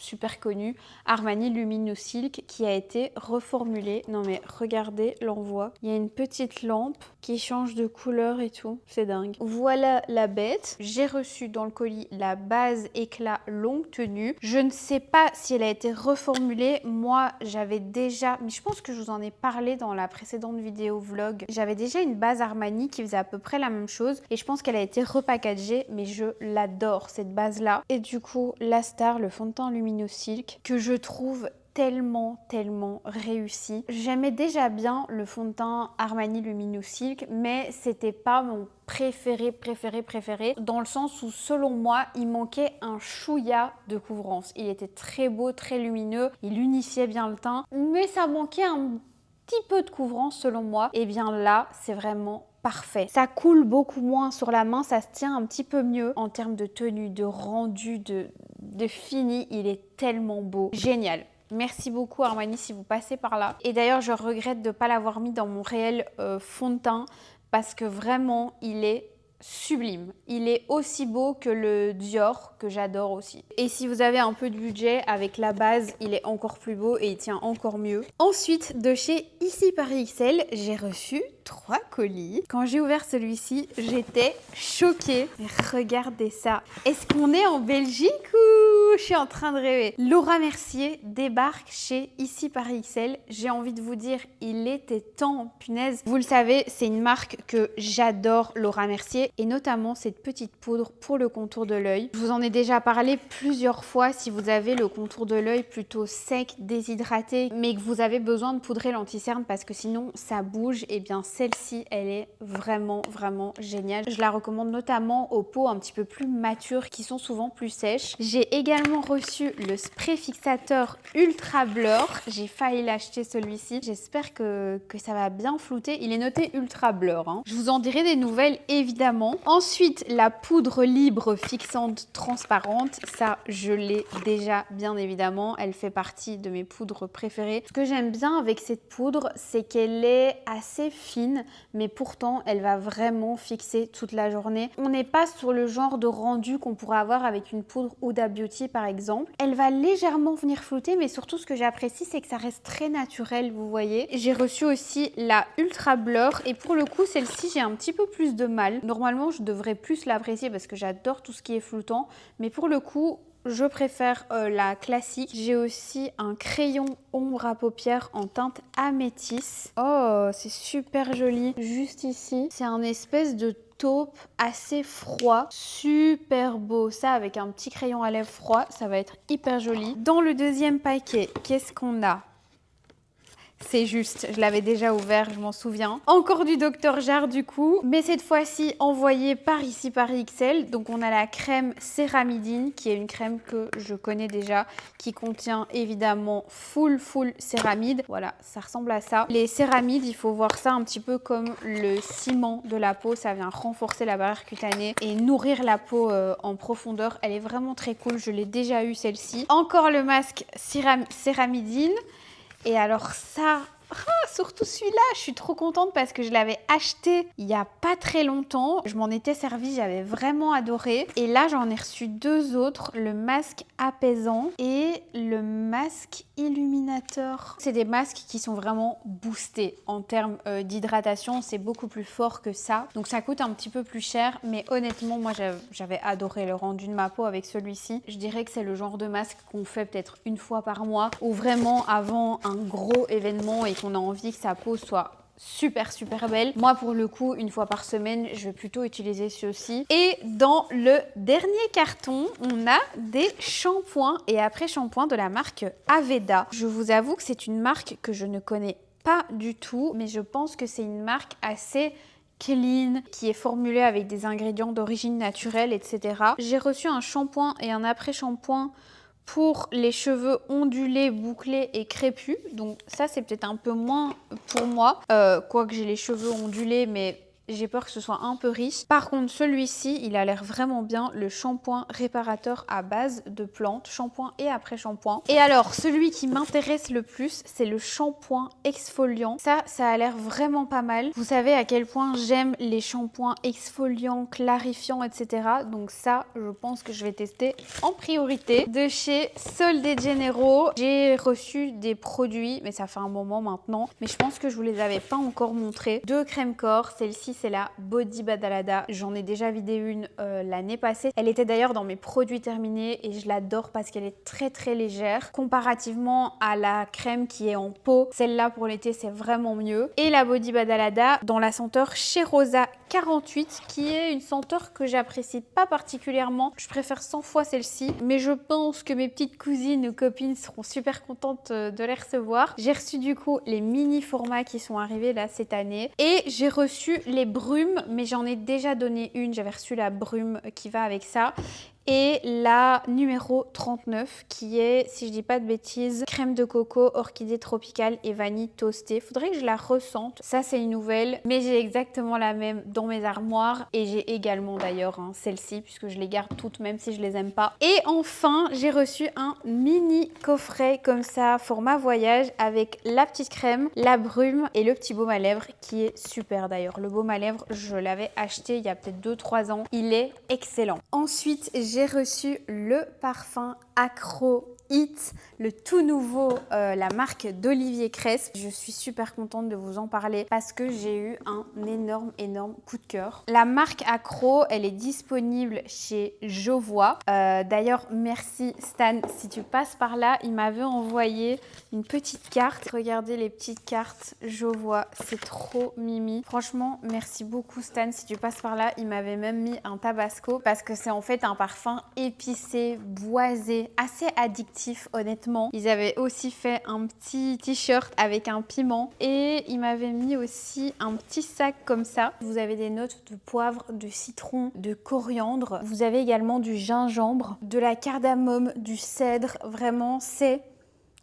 super connu, Armani Luminous Silk, qui a été reformulé. Non mais regardez l'envoi. Il y a une petite lampe qui change de couleur et tout. C'est dingue. Voilà la bête. J'ai reçu dans le colis la base éclat longue tenue. Je ne sais pas si elle a été reformulée. Moi, j'avais déjà... Mais je pense que je vous en ai parlé dans la précédente vidéo vlog. J'avais déjà une base Armani qui faisait à peu près la même chose. Et je pense qu'elle a été repackagée. Mais je l'adore, cette base-là. Et du coup, la star, le fond de teint Luminous Silk, que je trouve tellement réussi. J'aimais déjà bien le fond de teint Armani Luminous Silk, mais c'était pas mon préféré dans le sens où selon moi il manquait un chouïa de couvrance. Il était très beau, très lumineux, il unifiait bien le teint, mais ça manquait un petit peu de couvrance selon moi. Et bien là, c'est vraiment parfait. Ça coule beaucoup moins sur la main, ça se tient un petit peu mieux en termes de tenue, de rendu, de fini. Il est tellement beau. Génial. Merci beaucoup Armani si vous passez par là. Et d'ailleurs, je regrette de ne pas l'avoir mis dans mon réel fond de teint parce que vraiment, il est sublime. Il est aussi beau que le Dior que j'adore aussi. Et si vous avez un peu de budget, avec la base, il est encore plus beau et il tient encore mieux. Ensuite, de chez Ici Paris XL, j'ai reçu 3 colis. Quand j'ai ouvert celui-ci, j'étais choquée. Mais regardez ça. Est-ce qu'on est en Belgique ou je suis en train de rêver? Laura Mercier débarque chez Ici Paris XL. J'ai envie de vous dire, il était temps, punaise. Vous le savez, c'est une marque que j'adore, Laura Mercier, et notamment cette petite poudre pour le contour de l'œil. Je vous en ai déjà parlé plusieurs fois. Si vous avez le contour de l'œil plutôt sec, déshydraté, mais que vous avez besoin de poudrer l'anti-cerne parce que sinon ça bouge, et bien celle-ci, elle est vraiment géniale. Je la recommande notamment aux peaux un petit peu plus matures qui sont souvent plus sèches. J'ai également reçu le spray fixateur Ultra Blur. J'ai failli l'acheter celui-ci. J'espère que ça va bien flouter. Il est noté Ultra Blur, hein. Je vous en dirai des nouvelles évidemment. Ensuite, la poudre libre fixante transparente. Ça, je l'ai déjà bien évidemment. Elle fait partie de mes poudres préférées. Ce que j'aime bien avec cette poudre, c'est qu'elle est assez fine, mais pourtant, elle va vraiment fixer toute la journée. On n'est pas sur le genre de rendu qu'on pourrait avoir avec une poudre Huda Beauty léger par exemple. Elle va légèrement venir flouter, mais surtout ce que j'apprécie, c'est que ça reste très naturel, vous voyez. J'ai reçu aussi la Ultra Blur et pour le coup, celle-ci, j'ai un petit peu plus de mal. Normalement, je devrais plus l'apprécier parce que j'adore tout ce qui est floutant, mais pour le coup, je préfère la classique. J'ai aussi un crayon ombre à paupières en teinte améthyste. Oh, c'est super joli. Juste ici, c'est un espèce de taupe assez froid. Super beau. Ça, avec un petit crayon à lèvres froid, ça va être hyper joli. Dans le deuxième paquet, qu'est-ce qu'on a ? C'est juste, je l'avais déjà ouvert, je m'en souviens. Encore du Dr Jart du coup, mais cette fois-ci envoyé par ici par XL. Donc on a la crème céramidine, qui est une crème que je connais déjà, qui contient évidemment full céramide. Voilà, ça ressemble à ça. Les céramides, il faut voir ça un petit peu comme le ciment de la peau. Ça vient renforcer la barrière cutanée et nourrir la peau en profondeur. Elle est vraiment très cool, je l'ai déjà eu celle-ci. Encore le masque céramidine. Et alors ça, surtout celui-là, je suis trop contente parce que je l'avais acheté il n'y a pas très longtemps. Je m'en étais servie, j'avais vraiment adoré. Et là, j'en ai reçu deux autres, le masque apaisant et le masque illuminateur. C'est des masques qui sont vraiment boostés en termes d'hydratation. C'est beaucoup plus fort que ça. Donc ça coûte un petit peu plus cher. Mais honnêtement, moi, j'avais adoré le rendu de ma peau avec celui-ci. Je dirais que c'est le genre de masque qu'on fait peut-être une fois par mois ou vraiment avant un gros événement et qu'on a envie que sa peau soit super belle. Moi pour le coup, une fois par semaine, je vais plutôt utiliser ceux-ci. Et dans le dernier carton, on a des shampoings et après-shampoings de la marque Aveda. Je vous avoue que c'est une marque que je ne connais pas du tout, mais je pense que c'est une marque assez clean, qui est formulée avec des ingrédients d'origine naturelle, etc. J'ai reçu un shampoing et un après-shampoing pour les cheveux ondulés, bouclés et crépus. Donc ça, c'est peut-être un peu moins pour moi. Quoique j'ai les cheveux ondulés, mais j'ai peur que ce soit un peu riche. Par contre, celui-ci, il a l'air vraiment bien. Le shampoing réparateur à base de plantes, shampoing et après-shampoing. Et alors, celui qui m'intéresse le plus, c'est le shampoing exfoliant. Ça a l'air vraiment pas mal. Vous savez à quel point j'aime les shampoings exfoliants, clarifiants, etc. Donc ça, je pense que je vais tester en priorité. De chez Sol de Janeiro, j'ai reçu des produits, mais ça fait un moment maintenant. Mais je pense que je vous les avais pas encore montrés. Deux crèmes corps, celle-ci c'est la Body Badalada. J'en ai déjà vidé une l'année passée. Elle était d'ailleurs dans mes produits terminés et je l'adore parce qu'elle est très légère. Comparativement à la crème qui est en pot, celle-là pour l'été c'est vraiment mieux. Et la Body Badalada dans la senteur Cheirosa 48 qui est une senteur que j'apprécie pas particulièrement. Je préfère 100 fois celle-ci, mais je pense que mes petites cousines ou copines seront super contentes de les recevoir. J'ai reçu du coup les mini formats qui sont arrivés là cette année et j'ai reçu les brumes, mais j'en ai déjà donné une. J'avais reçu la brume qui va avec ça. Et la numéro 39 qui est, si je dis pas de bêtises, crème de coco, orchidée tropicale et vanille toastée. Faudrait que je la ressente. Ça c'est une nouvelle, mais j'ai exactement la même dans mes armoires et j'ai également d'ailleurs celle-ci puisque je les garde toutes même si je les aime pas. Et enfin, j'ai reçu un mini coffret comme ça, format voyage avec la petite crème, la brume et le petit baume à lèvres qui est super d'ailleurs. Le baume à lèvres, je l'avais acheté il y a peut-être 2-3 ans. Il est excellent. Ensuite, j'ai reçu le parfum Acro Hit, le tout nouveau, la marque d'Olivier Cresp. Je suis super contente de vous en parler parce que j'ai eu un énorme coup de cœur. La marque Acro, elle est disponible chez Jovois. D'ailleurs, merci Stan, si tu passes par là, il m'avait envoyé une petite carte. Regardez les petites cartes Jovois, c'est trop mimi. Franchement, merci beaucoup Stan, si tu passes par là. Il m'avait même mis un tabasco parce que c'est en fait un parfum épicé, boisé, assez addictif honnêtement. Ils avaient aussi fait un petit t-shirt avec un piment et ils m'avaient mis aussi un petit sac comme ça. Vous avez des notes de poivre, de citron, de coriandre. Vous avez également du gingembre, de la cardamome, du cèdre. Vraiment, c'est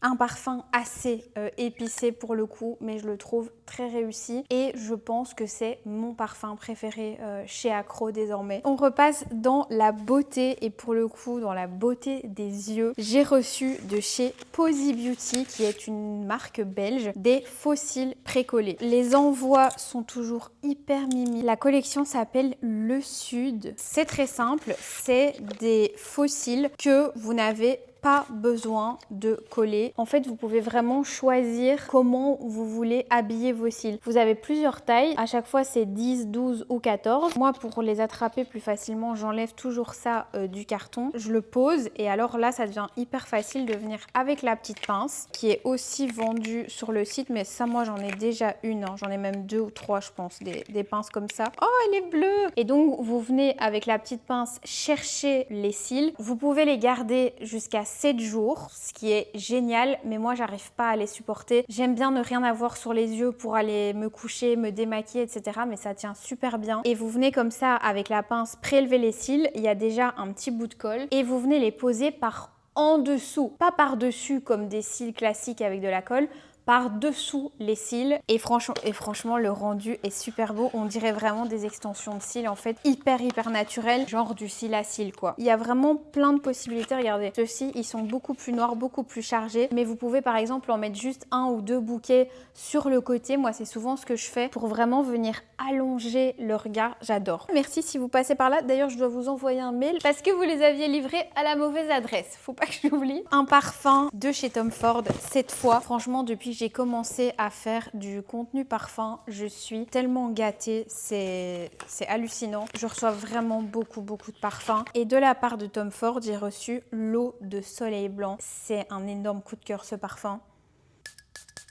un parfum assez épicé pour le coup, mais je le trouve très réussi et je pense que c'est mon parfum préféré chez Acro désormais. On repasse dans la beauté et pour le coup dans la beauté des yeux. J'ai reçu de chez Posy Beauty, qui est une marque belge, des faux cils précollés. Les envois sont toujours hyper mimi. La collection s'appelle Le Sud. C'est très simple, c'est des faux cils que vous n'avez pas besoin de coller. En fait, vous pouvez vraiment choisir comment vous voulez habiller vos cils. Vous avez plusieurs tailles. À chaque fois, c'est 10, 12 ou 14. Moi, pour les attraper plus facilement, j'enlève toujours ça du carton. Je le pose et alors là, ça devient hyper facile de venir avec la petite pince qui est aussi vendue sur le site. Mais ça, moi, j'en ai déjà une. Hein. J'en ai même 2 ou 3, je pense, des pinces comme ça. Oh, elle est bleue! Et donc, vous venez avec la petite pince chercher les cils. Vous pouvez les garder jusqu'à 7 jours, ce qui est génial, mais moi j'arrive pas à les supporter. J'aime bien ne rien avoir sur les yeux pour aller me coucher, me démaquiller, etc. Mais ça tient super bien. Et vous venez comme ça avec la pince prélever les cils. Il y a déjà un petit bout de colle et vous venez les poser par en dessous, pas par dessus comme des cils classiques avec de la colle, par-dessous les cils et franchement le rendu est super beau. On dirait vraiment des extensions de cils en fait, hyper naturel, genre du cil à cils quoi. Il y a vraiment plein de possibilités, regardez. Ceux-ci ils sont beaucoup plus noirs, beaucoup plus chargés, mais vous pouvez par exemple en mettre juste 1 ou 2 bouquets sur le côté. Moi c'est souvent ce que je fais pour vraiment venir allonger le regard, j'adore. Merci si vous passez par là, d'ailleurs je dois vous envoyer un mail parce que vous les aviez livrés à la mauvaise adresse, faut pas que j'oublie. Un parfum de chez Tom Ford cette fois, franchement depuis que j'ai commencé à faire du contenu parfum, je suis tellement gâtée, c'est hallucinant. Je reçois vraiment beaucoup de parfums et de la part de Tom Ford, j'ai reçu l'eau de soleil blanc. C'est un énorme coup de cœur ce parfum.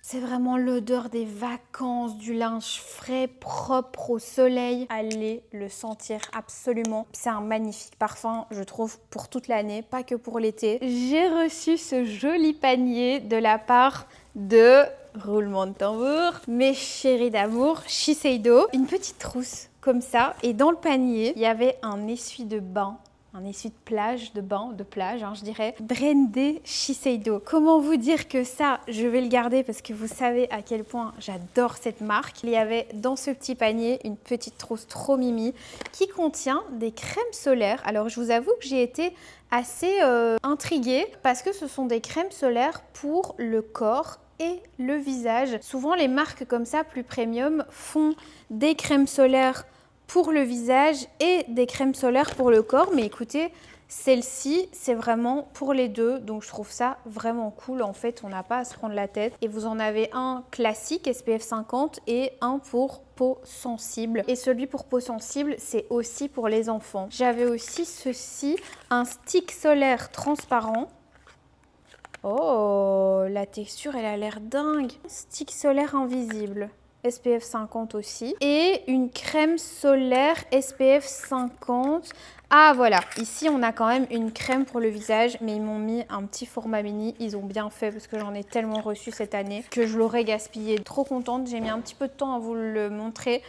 C'est vraiment l'odeur des vacances, du linge frais, propre au soleil. Allez le sentir absolument. C'est un magnifique parfum, je trouve, pour toute l'année, pas que pour l'été. J'ai reçu ce joli panier de la part de, roulement de tambour, mes chéris d'amour, Shiseido. Une petite trousse comme ça. Et dans le panier, il y avait un essuie de bain. Un essuie de plage, de bain, de plage, je dirais. Brandé Shiseido. Comment vous dire que ça, je vais le garder parce que vous savez à quel point j'adore cette marque. Il y avait dans ce petit panier une petite trousse trop mimi qui contient des crèmes solaires. Alors, je vous avoue que j'ai été assez intriguée parce que ce sont des crèmes solaires pour le corps et le visage. Souvent, les marques comme ça, plus premium, font des crèmes solaires pour le visage et des crèmes solaires pour le corps, mais écoutez, celle-ci c'est vraiment pour les deux, donc je trouve ça vraiment cool. En fait, on n'a pas à se prendre la tête et vous en avez un classique SPF 50 et un pour peau sensible, et celui pour peau sensible c'est aussi pour les enfants. J'avais aussi ceci, un stick solaire transparent. Oh, la texture elle a l'air dingue. Stick solaire invisible, SPF 50 aussi. Et une crème solaire SPF 50. Ah voilà, ici on a quand même une crème pour le visage, mais ils m'ont mis un petit format mini. Ils ont bien fait parce que j'en ai tellement reçu cette année que je l'aurais gaspillé. Trop contente, j'ai mis un petit peu de temps à vous le montrer.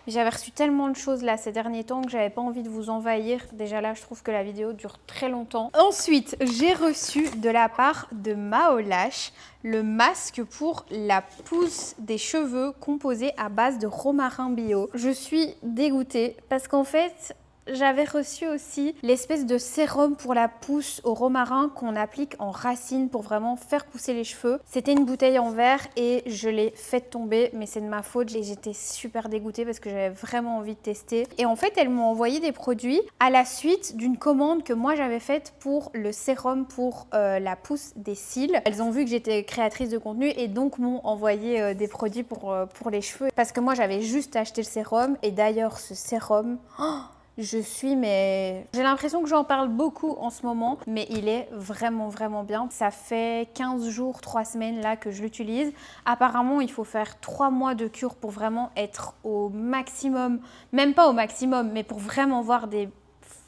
J'avais reçu tellement de choses là ces derniers temps que j'avais pas envie de vous envahir. Déjà là, je trouve que la vidéo dure très longtemps. Ensuite, j'ai reçu de la part de Maolash le masque pour la pousse des cheveux composé à base de romarin bio. Je suis dégoûtée parce qu'en fait, j'avais reçu aussi l'espèce de sérum pour la pousse au romarin qu'on applique en racine pour vraiment faire pousser les cheveux. C'était une bouteille en verre et je l'ai fait tomber, mais c'est de ma faute et j'étais super dégoûtée parce que j'avais vraiment envie de tester. Et en fait, elles m'ont envoyé des produits à la suite d'une commande que moi j'avais faite pour le sérum pour la pousse des cils. Elles ont vu que j'étais créatrice de contenu et donc m'ont envoyé des produits pour les cheveux. Parce que moi j'avais juste acheté le sérum et d'ailleurs ce sérum... Oh, j'ai l'impression que j'en parle beaucoup en ce moment, mais il est vraiment bien. Ça fait 15 jours, 3 semaines là que je l'utilise. Apparemment, il faut faire 3 mois de cure pour vraiment être au maximum, même pas au maximum, mais pour vraiment voir des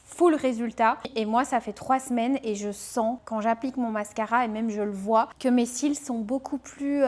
full résultats. Et moi, ça fait 3 semaines et je sens, quand j'applique mon mascara, et même je le vois, que mes cils sont beaucoup plus...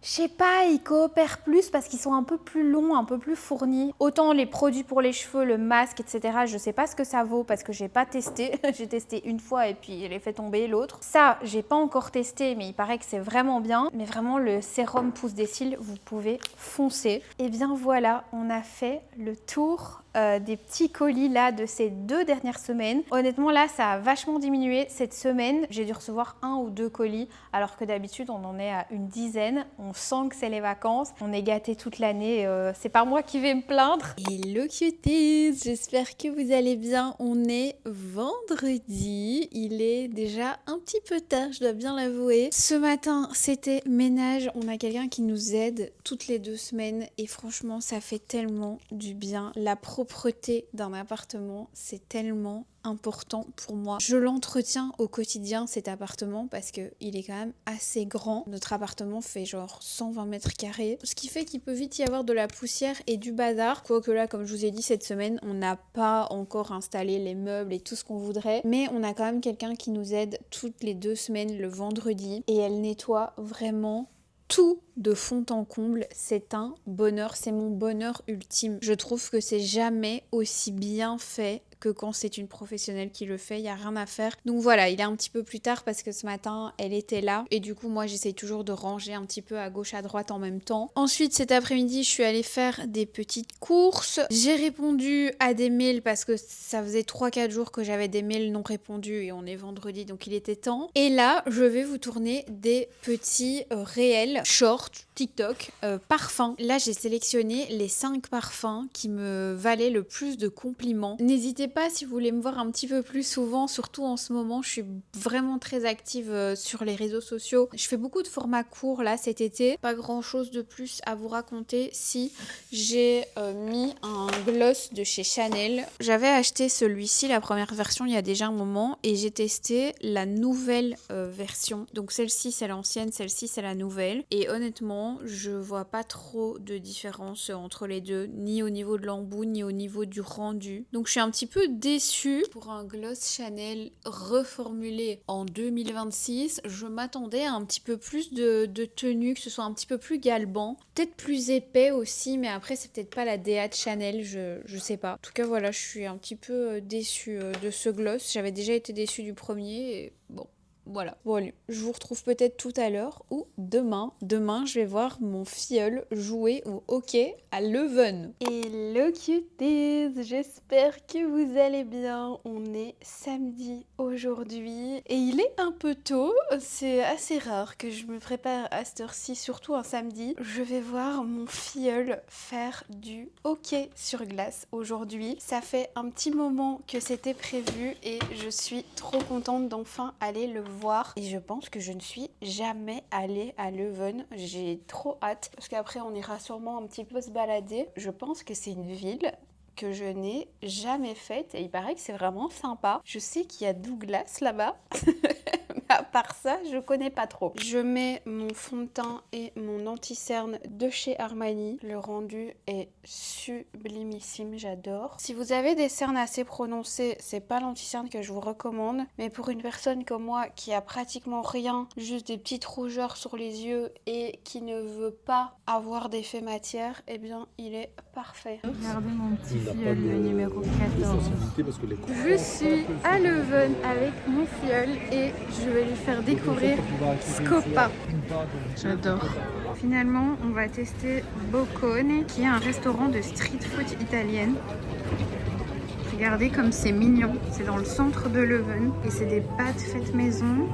je sais pas, ils coopèrent plus parce qu'ils sont un peu plus longs, un peu plus fournis. Autant les produits pour les cheveux, le masque, etc. Je sais pas ce que ça vaut parce que j'ai pas testé. J'ai testé une fois et puis je l'ai fait tomber l'autre. Ça, j'ai pas encore testé, mais il paraît que c'est vraiment bien. Mais vraiment, le sérum pousse des cils, vous pouvez foncer. Et bien voilà, on a fait le tour des petits colis là de ces 2 dernières semaines. Honnêtement là ça a vachement diminué cette semaine. J'ai dû recevoir 1 ou 2 colis alors que d'habitude on en est à une dizaine. On sent que c'est les vacances. On est gâtés toute l'année. C'est pas moi qui vais me plaindre. Hello cuties, j'espère que vous allez bien. On est vendredi. Il est déjà un petit peu tard, je dois bien l'avouer. Ce matin c'était ménage. On a quelqu'un qui nous aide toutes les 2 semaines et franchement ça fait tellement du bien. La propreté d'un appartement, c'est tellement important pour moi. Je l'entretiens au quotidien cet appartement parce que il est quand même assez grand. Notre appartement fait genre 120 mètres carrés, ce qui fait qu'il peut vite y avoir de la poussière et du bazar. Quoique là, comme je vous ai dit, cette semaine, on n'a pas encore installé les meubles et tout ce qu'on voudrait, mais on a quand même quelqu'un qui nous aide toutes les 2 semaines le vendredi et elle nettoie vraiment tout de fond en comble. C'est un bonheur, c'est mon bonheur ultime. Je trouve que c'est jamais aussi bien fait que quand c'est une professionnelle qui le fait, il n'y a rien à faire. Donc voilà, il est un petit peu plus tard parce que ce matin, elle était là. Et du coup, moi, j'essaye toujours de ranger un petit peu à gauche, à droite en même temps. Ensuite, cet après-midi, je suis allée faire des petites courses. J'ai répondu à des mails parce que ça faisait 3-4 jours que j'avais des mails non répondus et on est vendredi, donc il était temps. Et là, je vais vous tourner des petits réels, shorts, TikTok, parfums. Là, j'ai sélectionné les 5 parfums qui me valaient le plus de compliments. N'hésitez pas si vous voulez me voir un petit peu plus souvent, surtout en ce moment, je suis vraiment très active sur les réseaux sociaux. Je fais beaucoup de formats courts là cet été. Pas grand chose de plus à vous raconter si j'ai mis un gloss de chez Chanel. J'avais acheté celui-ci, la première version, il y a déjà un moment et j'ai testé la nouvelle version. Donc celle-ci c'est l'ancienne, celle-ci c'est la nouvelle. Et honnêtement, je vois pas trop de différence entre les deux, ni au niveau de l'embout, ni au niveau du rendu. Donc je suis un petit peu déçue. Pour un gloss Chanel reformulé en 2026, je m'attendais à un petit peu plus de tenue, que ce soit un petit peu plus galbant, peut-être plus épais aussi, mais après c'est peut-être pas la DA de Chanel, je sais pas. En tout cas voilà, je suis un petit peu déçue de ce gloss. J'avais déjà été déçue du premier et bon. Voilà. Bon allez, je vous retrouve peut-être tout à l'heure ou demain. Demain, je vais voir mon filleul jouer au hockey à Leuven. Hello cuties, j'espère que vous allez bien. On est samedi aujourd'hui et il est un peu tôt. C'est assez rare que je me prépare à cette heure-ci, surtout un samedi. Je vais voir mon filleul faire du hockey sur glace aujourd'hui. Ça fait un petit moment que c'était prévu et je suis trop contente d'enfin aller le voir. Et je pense que je ne suis jamais allée à Leuven. J'ai trop hâte parce qu'après on ira sûrement un petit peu se balader. Je pense que c'est une ville que je n'ai jamais faite et il paraît que c'est vraiment sympa. Je sais qu'il y a Douglas là-bas. À part ça, je connais pas trop. Je mets mon fond de teint et mon anti-cerne de chez Armani. Le rendu est sublimissime, j'adore. Si vous avez des cernes assez prononcées, c'est pas l'anti-cerne que je vous recommande. Mais pour une personne comme moi qui a pratiquement rien, juste des petites rougeurs sur les yeux et qui ne veut pas avoir d'effet matière, eh bien il est parfait. Regardez mon petit filleul, le numéro 14. Je suis à Leuven avec mon filleul et je vais lui faire découvrir Scopa. J'adore. Finalement, on va tester Boccone, qui est un restaurant de street food italienne. Regardez comme c'est mignon. C'est dans le centre de Leuven et c'est des pâtes faites maison.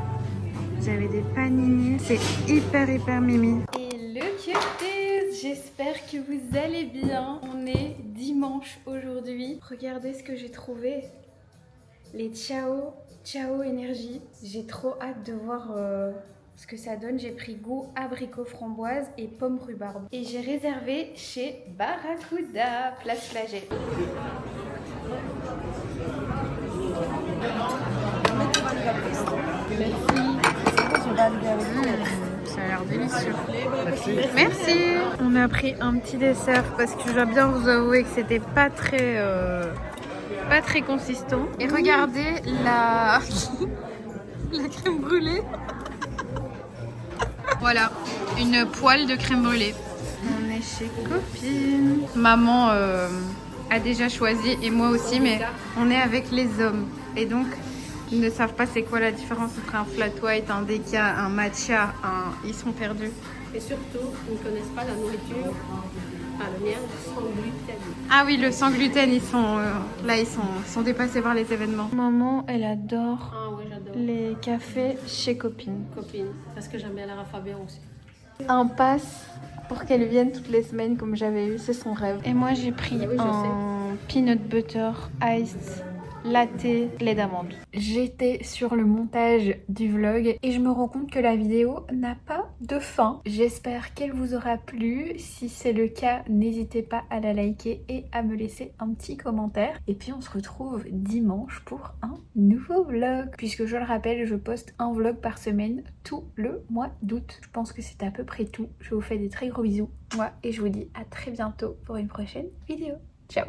Vous avez des panini. C'est hyper mimi. Hello cuties, j'espère que vous allez bien. On est dimanche aujourd'hui. Regardez ce que j'ai trouvé. Les Ciao Énergie. J'ai trop hâte de voir ce que ça donne. J'ai pris goût abricot framboise et pomme rhubarbe. Et j'ai réservé chez Barracuda, place Flagey. Ça a l'air délicieux. Merci. On a pris un petit dessert parce que je dois bien vous avouer que c'était pas très consistant. Et regardez la crème brûlée. Voilà, une poêle de crème brûlée. On est chez Copine. Maman a déjà choisi et moi aussi, mais on est avec les hommes. Et donc, ils ne savent pas c'est quoi la différence entre un flat white, un déca, un matcha, ils sont perdus. Et surtout, ils ne connaissent pas la nourriture, le mien, sans gluten. Ah oui, le sans gluten, ils sont dépassés par les événements. Maman, elle adore Ah oui, j'adore. les cafés chez Copine. Copine, parce que j'aime bien la Fabian aussi. Un pass pour qu'elle vienne toutes les semaines comme j'avais eu, c'est son rêve. Et moi, j'ai pris Ah oui, je un peanut butter iced latte lait d'amande. J'étais sur le montage du vlog et je me rends compte que la vidéo n'a pas de fin. J'espère qu'elle vous aura plu. Si c'est le cas, n'hésitez pas à la liker et à me laisser un petit commentaire. Et puis on se retrouve dimanche pour un nouveau vlog. Puisque je le rappelle, je poste un vlog par semaine tout le mois d'août. Je pense que c'est à peu près tout. Je vous fais des très gros bisous. Moi, et je vous dis à très bientôt pour une prochaine vidéo. Ciao!